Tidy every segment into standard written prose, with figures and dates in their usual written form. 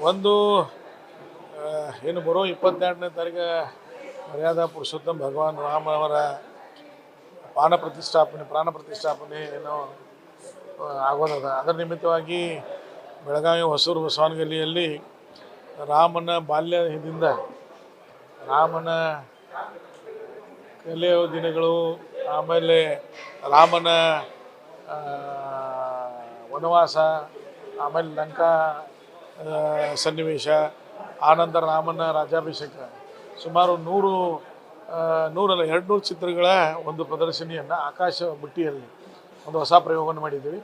ಒಂದು ಏನು ಬರೋ 22ನೇ ತಾರೀಕು ಮರ್ಯಾದಾ ಪುರುಷೋತ್ತಮ ಭಗವಾನ್ ರಾಮ ಅವರ ಪ್ರಾಣ ಪ್ರತಿಷ್ಠಾಪನೆ ಏನೋ ಆಗೋದದ. ಅದರ ನಿಮಿತ್ತವಾಗಿ ಬೆಳಗಾವಿ ಹೊಸೂರು ಬಸವನಗಲ್ಲಿಯಲ್ಲಿ ರಾಮನ ಬಾಲ್ಯದಿಂದ ರಾಮನ ಕಲಿಯೋ ದಿನಗಳು, ಆಮೇಲೆ ರಾಮನ ವನವಾಸ, ಆಮೇಲೆ ಲಂಕಾ ಸನ್ನಿವೇಶ, ಆನಂತರ ರಾಮನ ರಾಜ್ಯಾಭಿಷೇಕ, ಸುಮಾರು 200 ಚಿತ್ರಗಳ ಒಂದು ಪ್ರದರ್ಶನಿಯನ್ನು ಆಕಾಶ ಬುಟ್ಟಿಯಲ್ಲಿ ಒಂದು ಹೊಸ ಪ್ರಯೋಗವನ್ನು ಮಾಡಿದ್ದೀವಿ.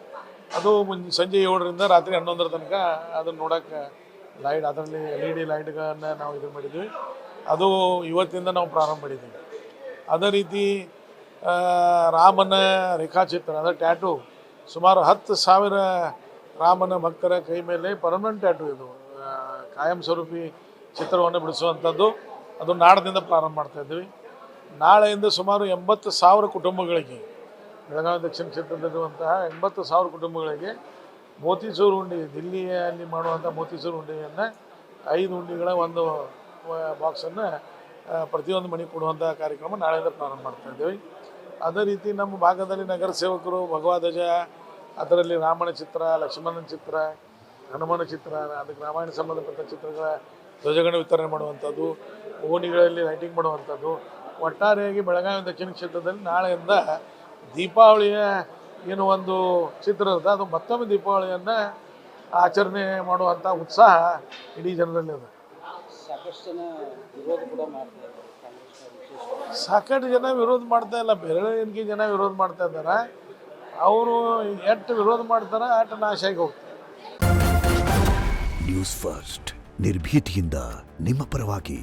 ಅದು ಸಂಜೆ 7ರಿಂದ ರಾತ್ರಿ 11 ತನಕ ಅದನ್ನು ನೋಡೋಕ್ಕೆ ಅದರಲ್ಲಿ LED ಲೈಟ್ಗಳನ್ನು ನಾವು ಇದು ಮಾಡಿದ್ವಿ. ಅದು ಇವತ್ತಿಂದ ನಾವು ಪ್ರಾರಂಭ ಮಾಡಿದ್ದೀವಿ. ಅದೇ ರೀತಿ ರಾಮನ ರೇಖಾಚಿತ್ರ ಅಂದರೆ ಟ್ಯಾಟು, ಸುಮಾರು 10,000 ರಾಮನ ಭಕ್ತರ ಕೈ ಮೇಲೆ ಪರ್ಮನೆಂಟ್ ಟ್ಯಾಟು, ಇದು ಕಾಯಂ ಸ್ವರೂಪಿ ಚಿತ್ರವನ್ನು ಬಿಡಿಸುವಂಥದ್ದು. ಅದು ನಾಡದಿಂದ ಪ್ರಾರಂಭ ಮಾಡ್ತಾಯಿದ್ವಿ. ನಾಳೆಯಿಂದ ಸುಮಾರು 80,000 ಕುಟುಂಬಗಳಿಗೆ, ಬೆಳಗಾವಿ ದಕ್ಷಿಣ ಕ್ಷೇತ್ರದಲ್ಲಿರುವಂತಹ 80,000 ಕುಟುಂಬಗಳಿಗೆ ಮೋತಿಚೂರು ಉಂಡೆ, ದಿಲ್ಲಿಯಲ್ಲಿ ಮಾಡುವಂಥ ಮೋತಿಚೂರು ಉಂಡೆಯನ್ನು 5 ಉಂಡೆಗಳ ಒಂದು ಬಾಕ್ಸನ್ನು ಪ್ರತಿಯೊಂದು ಮನೆಗೆ ಕೊಡುವಂಥ ಕಾರ್ಯಕ್ರಮ ನಾಳೆಯಿಂದ ಪ್ರಾರಂಭ ಮಾಡ್ತಾಯಿದ್ದೀವಿ. ಅದೇ ರೀತಿ ನಮ್ಮ ಭಾಗದಲ್ಲಿ ನಗರ ಸೇವಕರು ಭಗವಧ್ವಜ, ಅದರಲ್ಲಿ ರಾಮನ ಚಿತ್ರ, ಲಕ್ಷ್ಮಣನ ಚಿತ್ರ, ಹನುಮನ ಚಿತ್ರ, ಅದಕ್ಕೆ ರಾಮಾಯಣ ಸಂಬಂಧಪಟ್ಟ ಚಿತ್ರಗಳ ಧ್ವಜಗಳನ್ನು ವಿತರಣೆ ಮಾಡುವಂಥದ್ದು, ಓಣಿಗಳಲ್ಲಿ ಲೈಟಿಂಗ್ ಮಾಡುವಂಥದ್ದು. ಒಟ್ಟಾರೆಯಾಗಿ ಬೆಳಗಾವಿ ದಕ್ಷಿಣ ಕ್ಷೇತ್ರದಲ್ಲಿ ನಾಳೆಯಿಂದ ದೀಪಾವಳಿಯ ಏನು ಒಂದು ಚಿತ್ರ ಇರುತ್ತೆ, ಅದು ಮತ್ತೊಮ್ಮೆ ದೀಪಾವಳಿಯನ್ನು ಆಚರಣೆ ಮಾಡುವಂಥ ಉತ್ಸಾಹ ಇಡೀ ಜನರಲ್ಲಿ ಇದೆ. ಸಾಕಷ್ಟು ಜನ ವಿರೋಧ ಮಾಡ್ತಾ ಇಲ್ಲ, ಬೇರೆ ಎನ್ಗೆ ಜನ ವಿರೋಧ ಮಾಡ್ತಾ ಇದ್ದಾರೆ. ಅವರು ಎಷ್ಟು ವಿರೋಧ ಮಾಡ್ತಾರೆ ಅಷ್ಟು ನಾಶ ಆಗಿ ಹೋಗ್ತಾರೆ. ನ್ಯೂಸ್ ಫಸ್ಟ್, ನಿರ್ಭೀತಿಯಿಂದ ನಿಮ್ಮ ಪರವಾಗಿ.